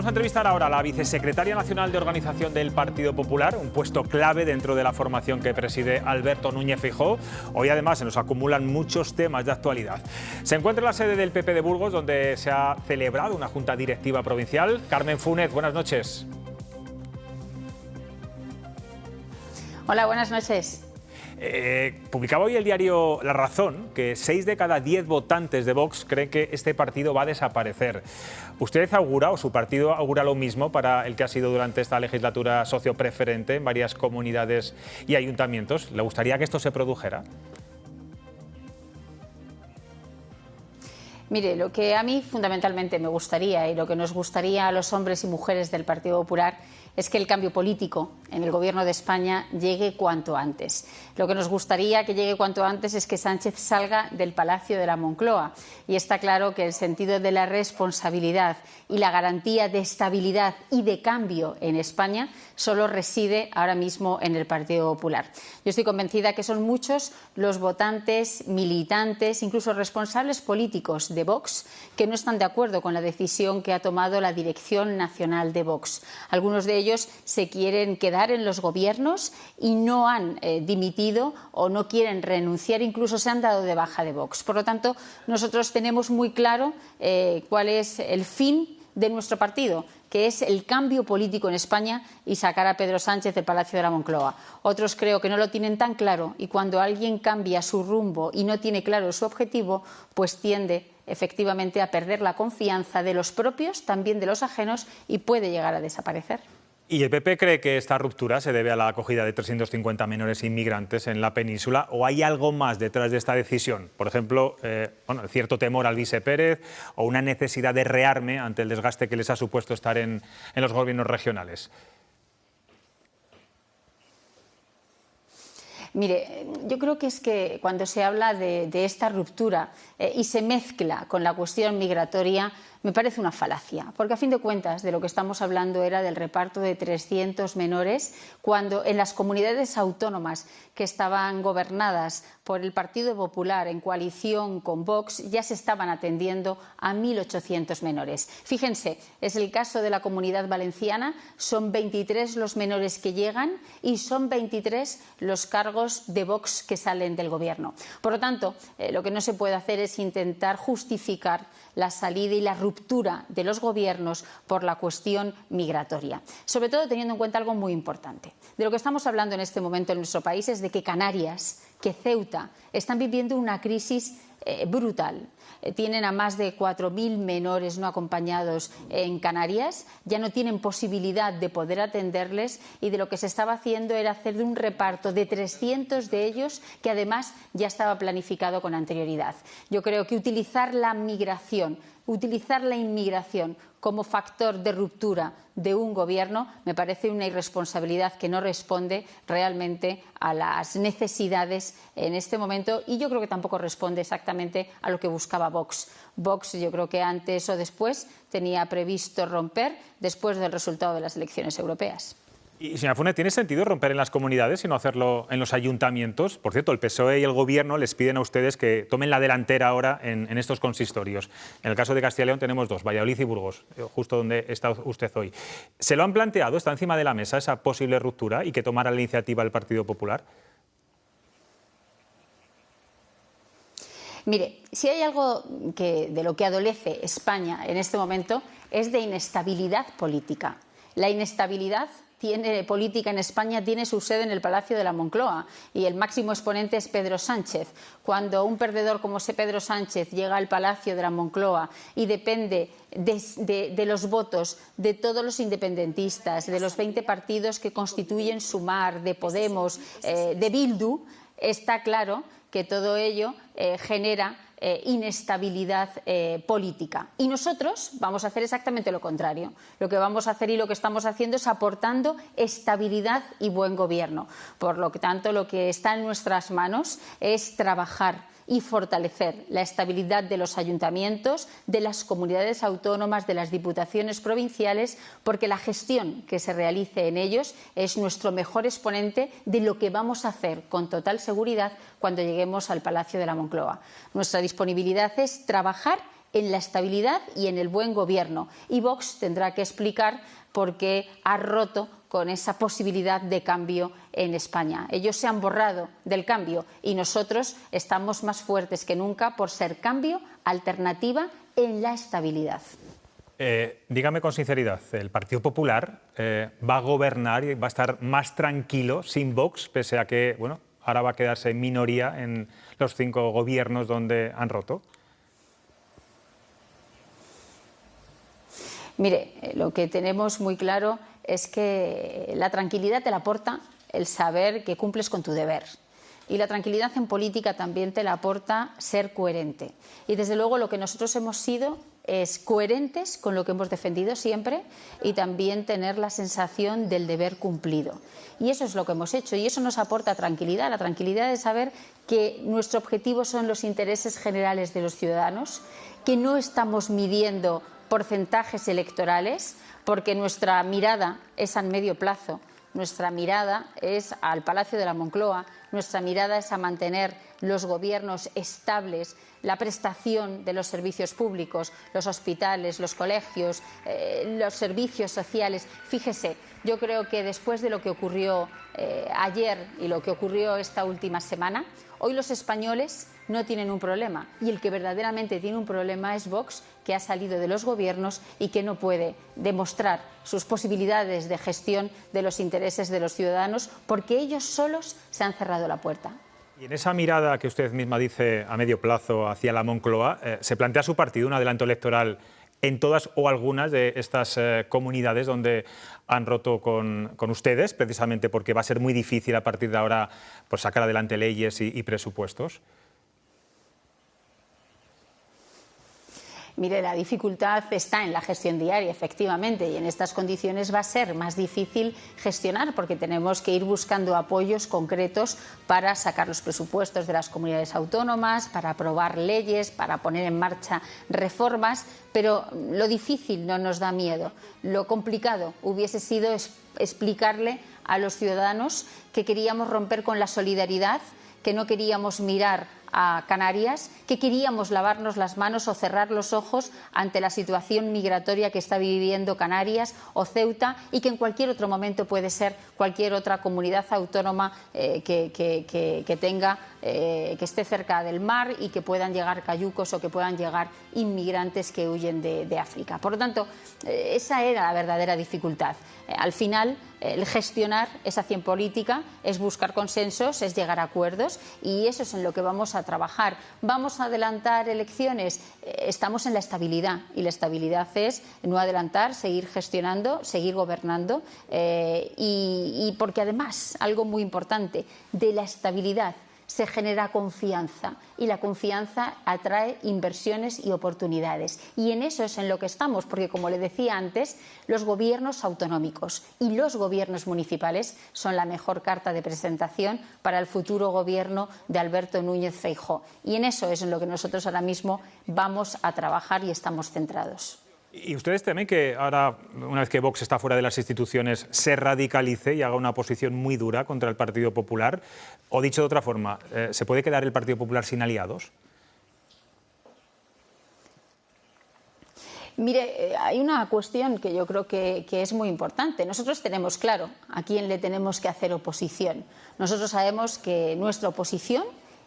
Vamos a entrevistar ahora a la vicesecretaria nacional de Organización del Partido Popular, un puesto clave dentro de la formación que preside Alberto Núñez Feijóo. Hoy además se nos acumulan muchos temas de actualidad. Se encuentra en la sede del PP de Burgos, donde se ha celebrado una junta directiva provincial. Carmen Funes, buenas noches. Hola, buenas noches. Publicaba hoy el diario La Razón que 6 de cada 10 votantes de Vox creen que este partido va a desaparecer. ¿Usted augura, o su partido augura lo mismo para el que ha sido durante esta legislatura socio preferente en varias comunidades y ayuntamientos? ¿Le gustaría que esto se produjera? Mire, lo que a mí fundamentalmente me gustaría y lo que nos gustaría a los hombres y mujeres del Partido Popular es que el cambio político en el Gobierno de España llegue cuanto antes. Lo que nos gustaría que llegue cuanto antes es que Sánchez salga del Palacio de la Moncloa. Y está claro que el sentido de la responsabilidad y la garantía de estabilidad y de cambio en España solo reside ahora mismo en el Partido Popular. Yo estoy convencida que son muchos los votantes, militantes, incluso responsables políticos de Vox que no están de acuerdo con la decisión que ha tomado la Dirección Nacional de Vox. Algunos de ellos se quieren quedar en los gobiernos y no han dimitido o no quieren renunciar, incluso se han dado de baja de Vox. Por lo tanto, nosotros tenemos muy claro cuál es el fin de nuestro partido, que es el cambio político en España y sacar a Pedro Sánchez del Palacio de la Moncloa. Otros creo que no lo tienen tan claro y cuando alguien cambia su rumbo y no tiene claro su objetivo, pues tiende efectivamente a perder la confianza de los propios, también de los ajenos, y puede llegar a desaparecer. ¿Y el PP cree que esta ruptura se debe a la acogida de 350 menores inmigrantes en la península o hay algo más detrás de esta decisión? Por ejemplo, cierto temor al Alvise Pérez o una necesidad de rearme ante el desgaste que les ha supuesto estar en los gobiernos regionales. Mire, yo creo que es que cuando se habla de esta ruptura y se mezcla con la cuestión migratoria, me parece una falacia, porque a fin de cuentas de lo que estamos hablando era del reparto de 300 menores, cuando en las comunidades autónomas que estaban gobernadas por el Partido Popular en coalición con Vox ya se estaban atendiendo a 1.800 menores. Fíjense, es el caso de la Comunidad Valenciana, son 23 los menores que llegan y son 23 los cargos de Vox que salen del gobierno. Por lo tanto, lo que no se puede hacer es intentar justificar la salida y la ruptura de los gobiernos por la cuestión migratoria. Sobre todo teniendo en cuenta algo muy importante. De lo que estamos hablando en este momento en nuestro país es de que Canarias, que Ceuta, están viviendo una crisis brutal. Tienen a más de 4.000 menores no acompañados en Canarias, ya no tienen posibilidad de poder atenderles y de lo que se estaba haciendo era hacer de un reparto de 300 de ellos que además ya estaba planificado con anterioridad. Yo creo que utilizar la migración, utilizar la inmigración como factor de ruptura de un gobierno me parece una irresponsabilidad que no responde realmente a las necesidades en este momento y yo creo que tampoco responde exactamente a lo que buscaba Vox. Vox yo creo que antes o después tenía previsto romper después del resultado de las elecciones europeas. Y, señora Funes, ¿tiene sentido romper en las comunidades y no hacerlo en los ayuntamientos? Por cierto, el PSOE y el Gobierno les piden a ustedes que tomen la delantera ahora en estos consistorios. En el caso de Castilla y León tenemos dos, Valladolid y Burgos, justo donde está usted hoy. ¿Se lo han planteado? ¿Está encima de la mesa esa posible ruptura y que tomara la iniciativa el Partido Popular? Mire, si hay algo de lo que adolece España en este momento es de inestabilidad política. La inestabilidad política en España tiene su sede en el Palacio de la Moncloa y el máximo exponente es Pedro Sánchez. Cuando un perdedor como ese Pedro Sánchez llega al Palacio de la Moncloa y depende de los votos de todos los independentistas, de los 20 partidos que constituyen Sumar, de Podemos, de Bildu, está claro que todo ello genera inestabilidad política. Y nosotros vamos a hacer exactamente lo contrario. Lo que vamos a hacer y lo que estamos haciendo es aportando estabilidad y buen gobierno. Por lo tanto, lo que está en nuestras manos es trabajar y fortalecer la estabilidad de los ayuntamientos, de las comunidades autónomas, de las diputaciones provinciales, porque la gestión que se realice en ellos es nuestro mejor exponente de lo que vamos a hacer con total seguridad cuando lleguemos al Palacio de la Moncloa. Nuestra disponibilidad es trabajar en la estabilidad y en el buen gobierno. Y Vox tendrá que explicar por qué ha roto con esa posibilidad de cambio en España. Ellos se han borrado del cambio y nosotros estamos más fuertes que nunca por ser cambio, alternativa en la estabilidad. Dígame con sinceridad, ¿el Partido Popular va a gobernar y va a estar más tranquilo sin Vox, pese a que bueno, ahora va a quedarse en minoría en los 5 gobiernos donde han roto? Mire, lo que tenemos muy claro es que la tranquilidad te la aporta el saber que cumples con tu deber. Y la tranquilidad en política también te la aporta ser coherente. Y desde luego lo que nosotros hemos sido es coherentes con lo que hemos defendido siempre y también tener la sensación del deber cumplido. Y eso es lo que hemos hecho y eso nos aporta tranquilidad, la tranquilidad de saber que nuestro objetivo son los intereses generales de los ciudadanos, que no estamos midiendo porcentajes electorales, porque nuestra mirada es a medio plazo, nuestra mirada es al Palacio de la Moncloa, nuestra mirada es a mantener los gobiernos estables, la prestación de los servicios públicos, los hospitales, los colegios, los servicios sociales. Fíjese, yo creo que después de lo que ocurrió ayer y lo que ocurrió esta última semana, hoy los españoles no tienen un problema y el que verdaderamente tiene un problema es Vox, que ha salido de los gobiernos y que no puede demostrar sus posibilidades de gestión de los intereses de los ciudadanos porque ellos solos se han cerrado la puerta. Y en esa mirada que usted misma dice a medio plazo hacia la Moncloa, ¿se plantea su partido un adelanto electoral en todas o algunas de estas comunidades donde han roto con ustedes, precisamente porque va a ser muy difícil a partir de ahora pues, sacar adelante leyes y presupuestos? Mire, la dificultad está en la gestión diaria, efectivamente, y en estas condiciones va a ser más difícil gestionar porque tenemos que ir buscando apoyos concretos para sacar los presupuestos de las comunidades autónomas, para aprobar leyes, para poner en marcha reformas, pero lo difícil no nos da miedo. Lo complicado hubiese sido explicarle a los ciudadanos que queríamos romper con la solidaridad, que no queríamos mirar a Canarias, que queríamos lavarnos las manos o cerrar los ojos ante la situación migratoria que está viviendo Canarias o Ceuta y que en cualquier otro momento puede ser cualquier otra comunidad autónoma que tenga, que esté cerca del mar y que puedan llegar cayucos o que puedan llegar inmigrantes que huyen de África. Por lo tanto, esa era la verdadera dificultad. Al final, el gestionar esa acción política es buscar consensos, es llegar a acuerdos y eso es en lo que vamos a trabajar. ¿Vamos a adelantar elecciones? Estamos en la estabilidad y la estabilidad es no adelantar, seguir gestionando, seguir gobernando y porque además, algo muy importante, de la estabilidad se genera confianza y la confianza atrae inversiones y oportunidades. Y en eso es en lo que estamos, porque como le decía antes, los gobiernos autonómicos y los gobiernos municipales son la mejor carta de presentación para el futuro gobierno de Alberto Núñez Feijóo. Y en eso es en lo que nosotros ahora mismo vamos a trabajar y estamos centrados. ¿Y ustedes temen que ahora, una vez que Vox está fuera de las instituciones, se radicalice y haga una oposición muy dura contra el Partido Popular? O dicho de otra forma, ¿se puede quedar el Partido Popular sin aliados? Mire, hay una cuestión que yo creo que es muy importante. Nosotros tenemos claro a quién le tenemos que hacer oposición. Nosotros sabemos que nuestra oposición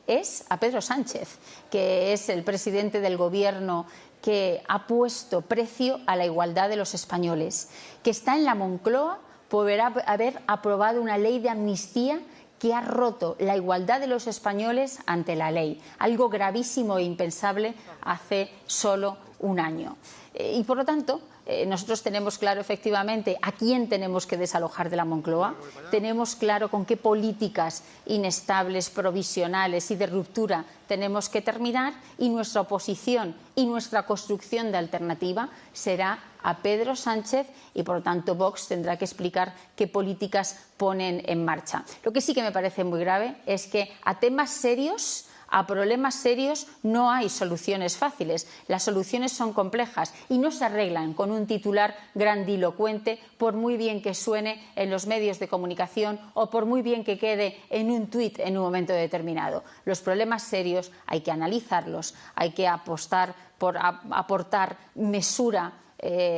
es a Pedro Sánchez, que es el presidente del Gobierno que ha puesto precio a la igualdad de los españoles, que está en la Moncloa por haber aprobado una ley de amnistía que ha roto la igualdad de los españoles ante la ley, algo gravísimo e impensable hace solo un año. Y por lo tanto, nosotros tenemos claro efectivamente a quién tenemos que desalojar de la Moncloa, tenemos claro con qué políticas inestables, provisionales y de ruptura tenemos que terminar y nuestra oposición y nuestra construcción de alternativa será a Pedro Sánchez y por lo tanto Vox tendrá que explicar qué políticas ponen en marcha. Lo que sí que me parece muy grave es que a temas serios, A problemas serios no hay soluciones fáciles, las soluciones son complejas y no se arreglan con un titular grandilocuente, por muy bien que suene en los medios de comunicación o por muy bien que quede en un tuit en un momento determinado. Los problemas serios hay que analizarlos, hay que apostar por aportar mesura,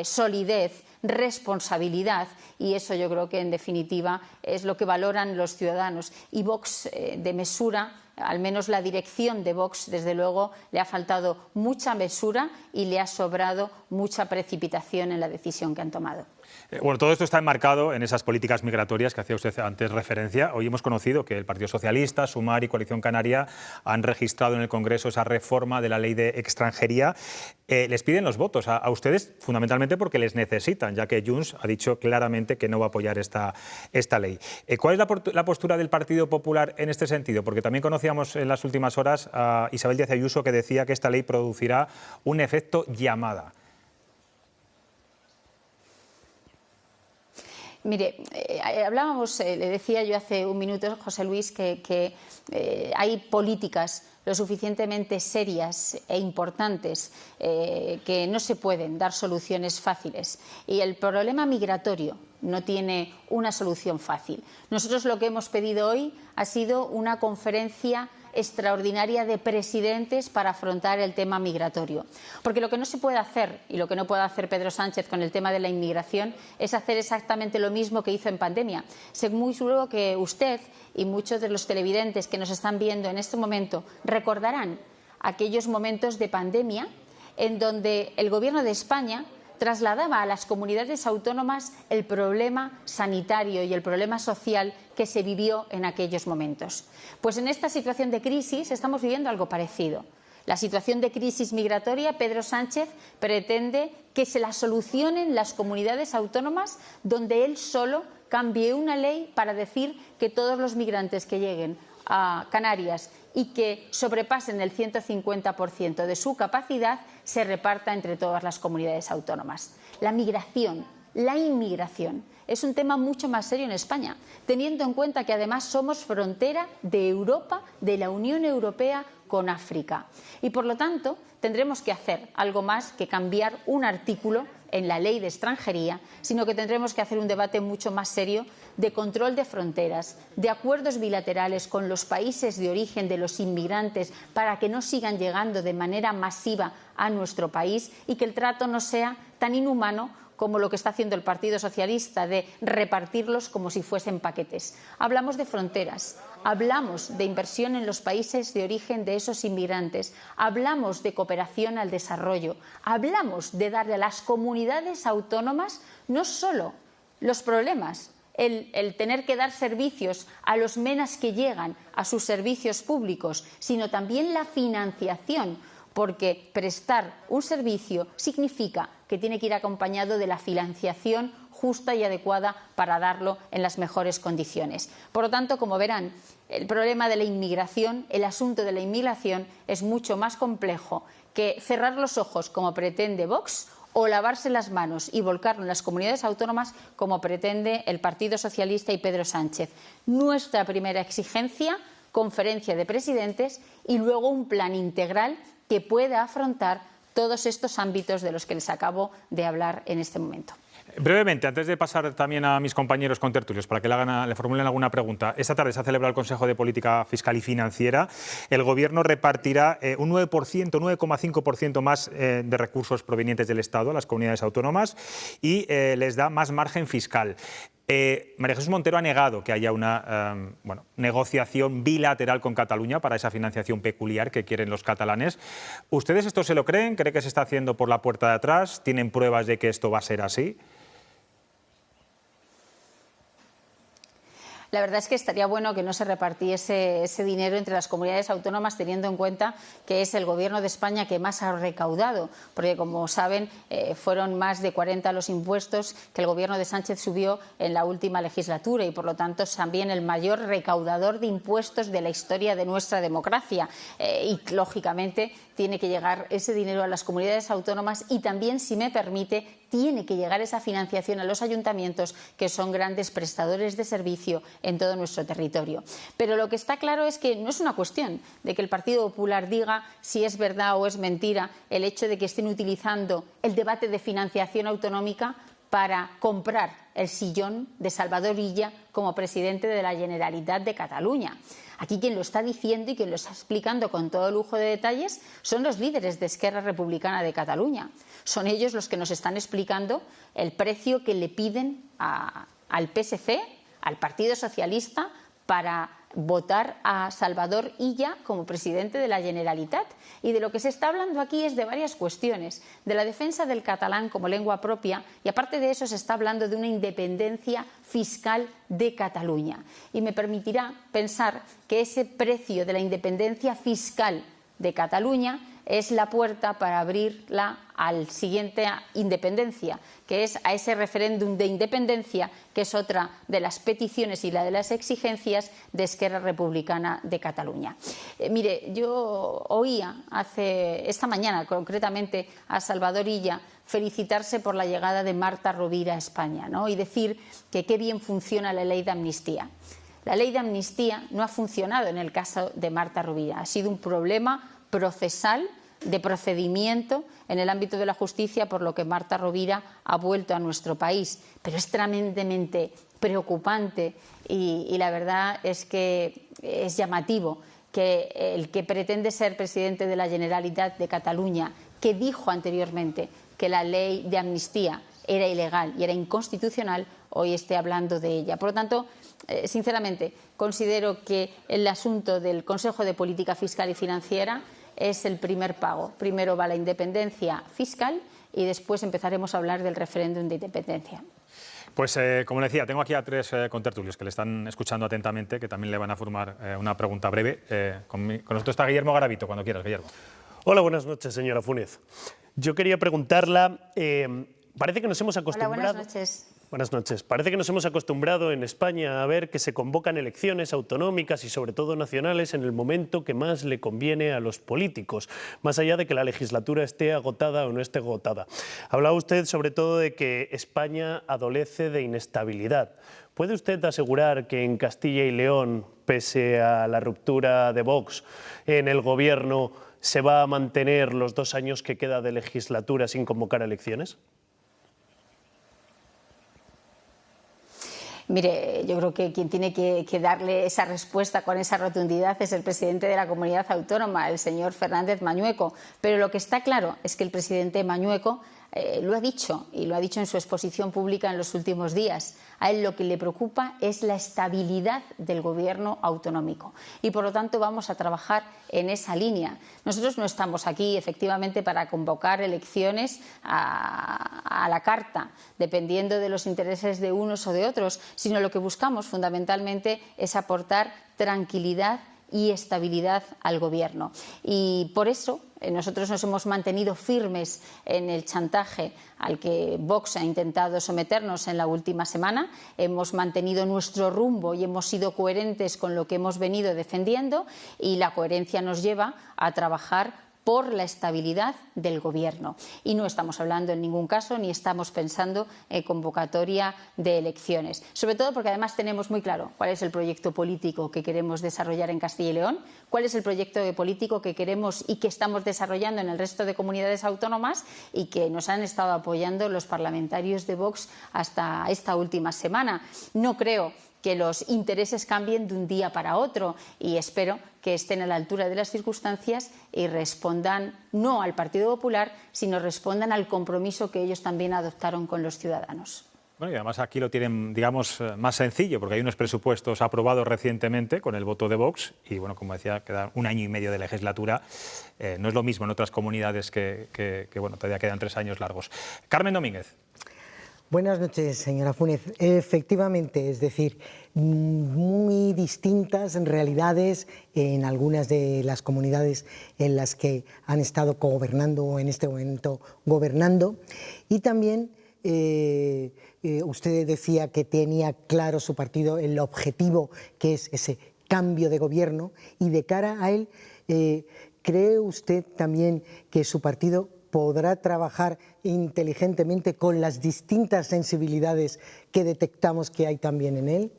solidez, responsabilidad, y eso yo creo que en definitiva es lo que valoran los ciudadanos. Y Vox de mesura, al menos la dirección de Vox, desde luego, le ha faltado mucha mesura y le ha sobrado mucha precipitación en la decisión que han tomado. Bueno, todo esto está enmarcado en esas políticas migratorias que hacía usted antes referencia. Hoy hemos conocido que el Partido Socialista, Sumar y Coalición Canaria han registrado en el Congreso esa reforma de la ley de extranjería. Les piden los votos a ustedes fundamentalmente porque les necesitan, ya que Junts ha dicho claramente que no va a apoyar esta ley. ¿Cuál es la postura del Partido Popular en este sentido? Porque también conocíamos en las últimas horas a Isabel Díaz Ayuso, que decía que esta ley producirá un efecto llamada. Mire, hablábamos, le decía yo hace un minuto, José Luis, que hay políticas lo suficientemente serias e importantes que no se pueden dar soluciones fáciles. Y el problema migratorio no tiene una solución fácil. Nosotros lo que hemos pedido hoy ha sido una conferencia extraordinaria de presidentes para afrontar el tema migratorio. Porque lo que no se puede hacer, y lo que no puede hacer Pedro Sánchez con el tema de la inmigración, es hacer exactamente lo mismo que hizo en pandemia. Sé muy seguro que usted y muchos de los televidentes que nos están viendo en este momento recordarán aquellos momentos de pandemia en donde el Gobierno de España trasladaba a las comunidades autónomas el problema sanitario y el problema social que se vivió en aquellos momentos. Pues en esta situación de crisis estamos viviendo algo parecido. La situación de crisis migratoria, Pedro Sánchez pretende que se la solucionen las comunidades autónomas donde él solo cambie una ley para decir que todos los migrantes que lleguen a Canarias y que sobrepasen el 150% de su capacidad se reparta entre todas las comunidades autónomas. La migración, la inmigración, es un tema mucho más serio en España, teniendo en cuenta que además somos frontera de Europa, de la Unión Europea con África. Y por lo tanto tendremos que hacer algo más que cambiar un artículo en la ley de extranjería, sino que tendremos que hacer un debate mucho más serio de control de fronteras, de acuerdos bilaterales con los países de origen de los inmigrantes para que no sigan llegando de manera masiva a nuestro país y que el trato no sea tan inhumano como lo que está haciendo el Partido Socialista, de repartirlos como si fuesen paquetes. Hablamos de fronteras, hablamos de inversión en los países de origen de esos inmigrantes, hablamos de cooperación al desarrollo, hablamos de darle a las comunidades autónomas no solo los problemas, el tener que dar servicios a los menas que llegan a sus servicios públicos, sino también la financiación, porque prestar un servicio significa que tiene que ir acompañado de la financiación justa y adecuada para darlo en las mejores condiciones. Por lo tanto, como verán, el problema de la inmigración, el asunto de la inmigración es mucho más complejo que cerrar los ojos como pretende Vox o lavarse las manos y volcarlo en las comunidades autónomas como pretende el Partido Socialista y Pedro Sánchez. Nuestra primera exigencia, conferencia de presidentes y luego un plan integral que pueda afrontar todos estos ámbitos de los que les acabo de hablar en este momento. Brevemente, antes de pasar también a mis compañeros contertulios para que le formulen alguna pregunta, esta tarde se ha celebrado el Consejo de Política Fiscal y Financiera. El Gobierno repartirá un 9%, 9,5% más de recursos provenientes del Estado a las comunidades autónomas y les da más margen fiscal. María Jesús Montero ha negado que haya una negociación bilateral con Cataluña para esa financiación peculiar que quieren los catalanes. ¿Ustedes esto se lo creen? ¿Cree que se está haciendo por la puerta de atrás? ¿Tienen pruebas de que esto va a ser así? La verdad es que estaría bueno que no se repartiese ese dinero entre las comunidades autónomas, teniendo en cuenta que es el Gobierno de España que más ha recaudado, porque como saben fueron más de 40 los impuestos que el Gobierno de Sánchez subió en la última legislatura y por lo tanto es también el mayor recaudador de impuestos de la historia de nuestra democracia y lógicamente tiene que llegar ese dinero a las comunidades autónomas y también, si me permite, tiene que llegar esa financiación a los ayuntamientos, que son grandes prestadores de servicio en todo nuestro territorio. Pero lo que está claro es que no es una cuestión de que el Partido Popular diga si es verdad o es mentira el hecho de que estén utilizando el debate de financiación autonómica para comprar el sillón de Salvador Illa como presidente de la Generalitat de Cataluña. Aquí quien lo está diciendo y quien lo está explicando con todo lujo de detalles son los líderes de Esquerra Republicana de Cataluña. Son ellos los que nos están explicando el precio que le piden al PSC, al Partido Socialista, para votar a Salvador Illa como presidente de la Generalitat. Y de lo que se está hablando aquí es de varias cuestiones, de la defensa del catalán como lengua propia, y aparte de eso se está hablando de una independencia fiscal de Cataluña. Y me permitirá pensar que ese precio de la independencia fiscal de Cataluña es la puerta para abrirla al siguiente independencia, que es a ese referéndum de independencia, que es otra de las peticiones y la de las exigencias de Esquerra Republicana de Cataluña. Mire, yo oía esta mañana concretamente a Salvador Illa felicitarse por la llegada de Marta Rovira a España, ¿no? Y decir que qué bien funciona la ley de amnistía. La ley de amnistía no ha funcionado en el caso de Marta Rovira, ha sido un problema procesal, de procedimiento en el ámbito de la justicia, por lo que Marta Rovira ha vuelto a nuestro país. Pero es tremendamente preocupante y la verdad es que es llamativo que el que pretende ser presidente de la Generalitat de Cataluña, que dijo anteriormente que la ley de amnistía era ilegal y era inconstitucional, hoy esté hablando de ella. Por lo tanto, sinceramente, considero que el asunto del Consejo de Política Fiscal y Financiera es el primer pago. Primero va la independencia fiscal y después empezaremos a hablar del referéndum de independencia. Pues, como le decía, tengo aquí a tres contertulios que le están escuchando atentamente, que también le van a formar una pregunta breve. Con nosotros está Guillermo Garavito, cuando quieras, Guillermo. Hola, buenas noches, señora Funes. Yo quería preguntarla, parece que nos hemos acostumbrado... Hola, buenas noches. Buenas noches. Parece que nos hemos acostumbrado en España a ver que se convocan elecciones autonómicas y sobre todo nacionales en el momento que más le conviene a los políticos, más allá de que la legislatura esté agotada o no esté agotada. Hablaba usted sobre todo de que España adolece de inestabilidad. ¿Puede usted asegurar que en Castilla y León, pese a la ruptura de Vox en el gobierno, se va a mantener los 2 años que queda de legislatura sin convocar elecciones? Mire, yo creo que quien tiene que darle esa respuesta con esa rotundidad es el presidente de la comunidad autónoma, el señor Fernández Mañueco. Pero lo que está claro es que el presidente Mañueco lo ha dicho, y lo ha dicho en su exposición pública en los últimos días. A él lo que le preocupa es la estabilidad del gobierno autonómico y, por lo tanto, vamos a trabajar en esa línea. Nosotros no estamos aquí, efectivamente, para convocar elecciones a la carta, dependiendo de los intereses de unos o de otros, sino lo que buscamos fundamentalmente es aportar tranquilidad y estabilidad al gobierno. Y por eso nosotros nos hemos mantenido firmes en el chantaje al que Vox ha intentado someternos en la última semana. Hemos mantenido nuestro rumbo y hemos sido coherentes con lo que hemos venido defendiendo, y la coherencia nos lleva a trabajar por la estabilidad del gobierno. Y no estamos hablando en ningún caso, ni estamos pensando en convocatoria de elecciones. Sobre todo porque además tenemos muy claro cuál es el proyecto político que queremos desarrollar en Castilla y León, cuál es el proyecto político que queremos y que estamos desarrollando en el resto de comunidades autónomas y que nos han estado apoyando los parlamentarios de Vox hasta esta última semana. No creo que los intereses cambien de un día para otro, y espero que estén a la altura de las circunstancias y respondan no al Partido Popular, sino respondan al compromiso que ellos también adoptaron con los ciudadanos. Bueno, y además aquí lo tienen, digamos, más sencillo, porque hay unos presupuestos aprobados recientemente con el voto de Vox y, bueno, como decía, queda 1 año y medio de legislatura. No es lo mismo en otras comunidades que bueno, todavía quedan 3 años largos. Carmen Domínguez. Buenas noches, señora Funes. Efectivamente, es decir, muy distintas realidades en algunas de las comunidades en las que han estado gobernando o en este momento gobernando. Y también usted decía que tenía claro su partido el objetivo, que es ese cambio de gobierno, y de cara a él, ¿cree usted también que su partido podrá trabajar inteligentemente con las distintas sensibilidades que detectamos que hay también en él?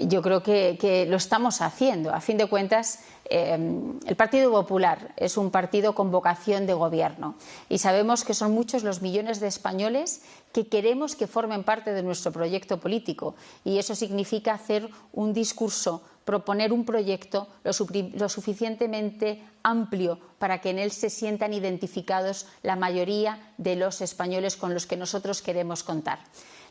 Yo creo que lo estamos haciendo. A fin de cuentas, el Partido Popular es un partido con vocación de gobierno y sabemos que son muchos los millones de españoles que queremos que formen parte de nuestro proyecto político, y eso significa hacer un discurso, proponer un proyecto lo suficientemente amplio para que en él se sientan identificados la mayoría de los españoles con los que nosotros queremos contar.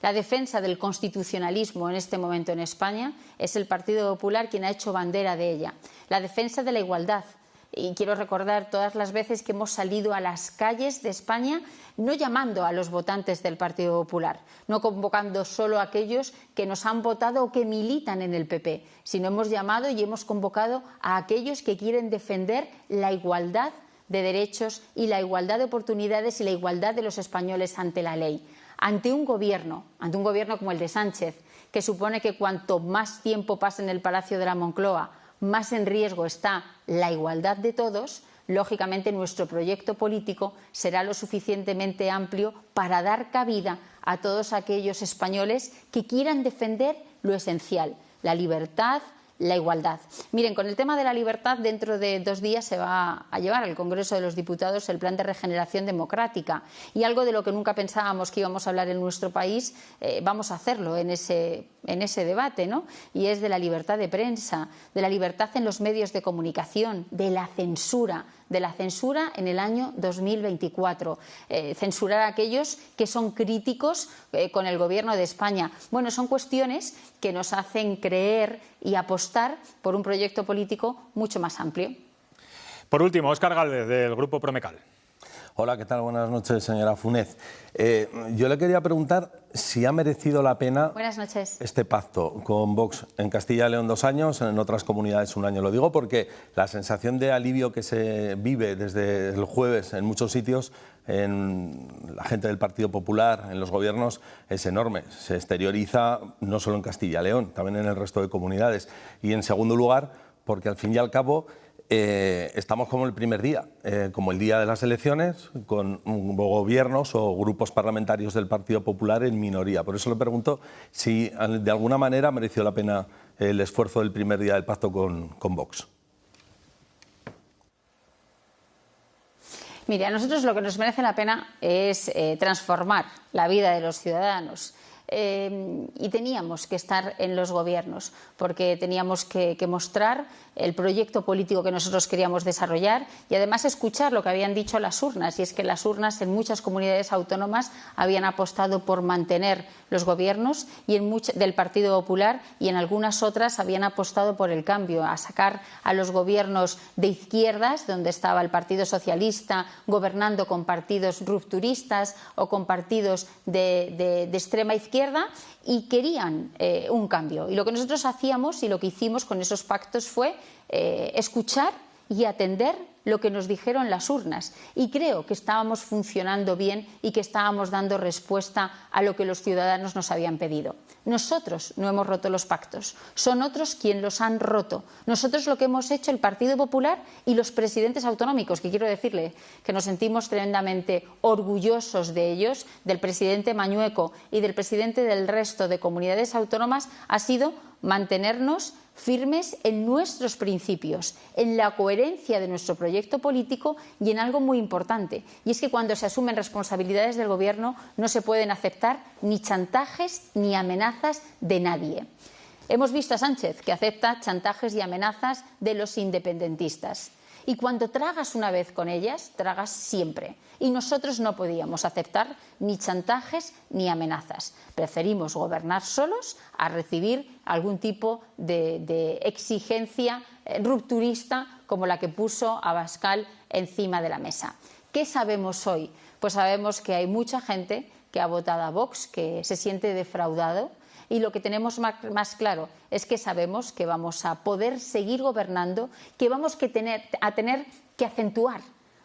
La defensa del constitucionalismo en este momento en España es el Partido Popular quien ha hecho bandera de ella. La defensa de la igualdad. Y quiero recordar todas las veces que hemos salido a las calles de España no llamando a los votantes del Partido Popular, no convocando solo a aquellos que nos han votado o que militan en el PP, sino hemos llamado y hemos convocado a aquellos que quieren defender la igualdad de derechos y la igualdad de oportunidades y la igualdad de los españoles ante la ley. Ante un gobierno como el de Sánchez, que supone que cuanto más tiempo pase en el Palacio de la Moncloa, más en riesgo está la igualdad de todos, lógicamente nuestro proyecto político será lo suficientemente amplio para dar cabida a todos aquellos españoles que quieran defender lo esencial, la libertad, la igualdad. Miren, con el tema de la libertad, dentro de 2 días se va a llevar al Congreso de los Diputados el Plan de Regeneración Democrática, y algo de lo que nunca pensábamos que íbamos a hablar en nuestro país, vamos a hacerlo en ese debate, ¿no? Y es de la libertad de prensa, de la libertad en los medios de comunicación, de la censura en el año 2024, censurar a aquellos que son críticos con el Gobierno de España. Bueno, son cuestiones que nos hacen creer y apostar por un proyecto político mucho más amplio. Por último, Óscar Gálvez, del Grupo Promecal. Hola, ¿qué tal? Buenas noches, señora Funes. Yo le quería preguntar si ha merecido la pena Buenas noches. este pacto con Vox. En Castilla y León 2 años, en otras comunidades 1 año. Lo digo porque la sensación de alivio que se vive desde el jueves en muchos sitios, en la gente del Partido Popular, en los gobiernos, es enorme. Se exterioriza no solo en Castilla y León, también en el resto de comunidades. Y en segundo lugar, porque al fin y al cabo estamos como el primer día, como el día de las elecciones, con gobiernos o grupos parlamentarios del Partido Popular en minoría. Por eso le pregunto si de alguna manera mereció la pena el esfuerzo del primer día del pacto con Vox. Mire, a nosotros lo que nos merece la pena es transformar la vida de los ciudadanos. Y teníamos que estar en los gobiernos porque teníamos que mostrar el proyecto político que nosotros queríamos desarrollar y además escuchar lo que habían dicho las urnas, y es que las urnas en muchas comunidades autónomas habían apostado por mantener los gobiernos del Partido Popular, y en algunas otras habían apostado por el cambio, a sacar a los gobiernos de izquierdas, donde estaba el Partido Socialista gobernando con partidos rupturistas o con partidos de extrema izquierda, y querían un cambio. Y lo que nosotros hacíamos y lo que hicimos con esos pactos fue escuchar y atender lo que nos dijeron las urnas, y creo que estábamos funcionando bien y que estábamos dando respuesta a lo que los ciudadanos nos habían pedido. Nosotros no hemos roto los pactos, son otros quienes los han roto. Nosotros lo que hemos hecho, el Partido Popular y los presidentes autonómicos, que quiero decirle que nos sentimos tremendamente orgullosos de ellos, del presidente Mañueco y del presidente del resto de comunidades autónomas, ha sido mantenernos firmes en nuestros principios, en la coherencia de nuestro proyecto político y en algo muy importante, y es que cuando se asumen responsabilidades del gobierno no se pueden aceptar ni chantajes ni amenazas de nadie. Hemos visto a Sánchez, que acepta chantajes y amenazas de los independentistas. Y cuando tragas una vez con ellas, tragas siempre. Y nosotros no podíamos aceptar ni chantajes ni amenazas. Preferimos gobernar solos a recibir algún tipo de exigencia rupturista como la que puso Abascal encima de la mesa. ¿Qué sabemos hoy? Pues sabemos que hay mucha gente que ha votado a Vox, que se siente defraudado. Y lo que tenemos más claro es que sabemos que vamos a poder seguir gobernando, que vamos a tener que acentuar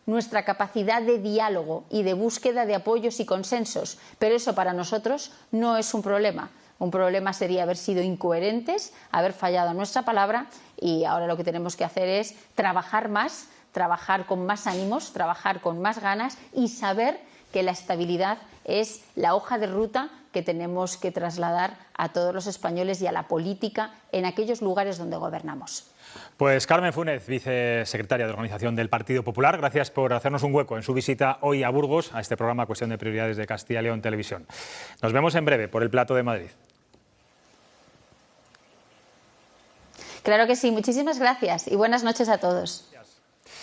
nuestra capacidad de diálogo y de búsqueda de apoyos y consensos. Pero eso para nosotros no es un problema. Un problema sería haber sido incoherentes, haber fallado a nuestra palabra, y ahora lo que tenemos que hacer es trabajar más, trabajar con más ánimos, trabajar con más ganas y saber que la estabilidad es la hoja de ruta que tenemos que trasladar a todos los españoles y a la política en aquellos lugares donde gobernamos. Pues Carmen Fúnez, vicesecretaria de Organización del Partido Popular, gracias por hacernos un hueco en su visita hoy a Burgos, a este programa Cuestión de Prioridades de Castilla y León Televisión. Nos vemos en breve por el Plato de Madrid. Claro que sí, muchísimas gracias y buenas noches a todos.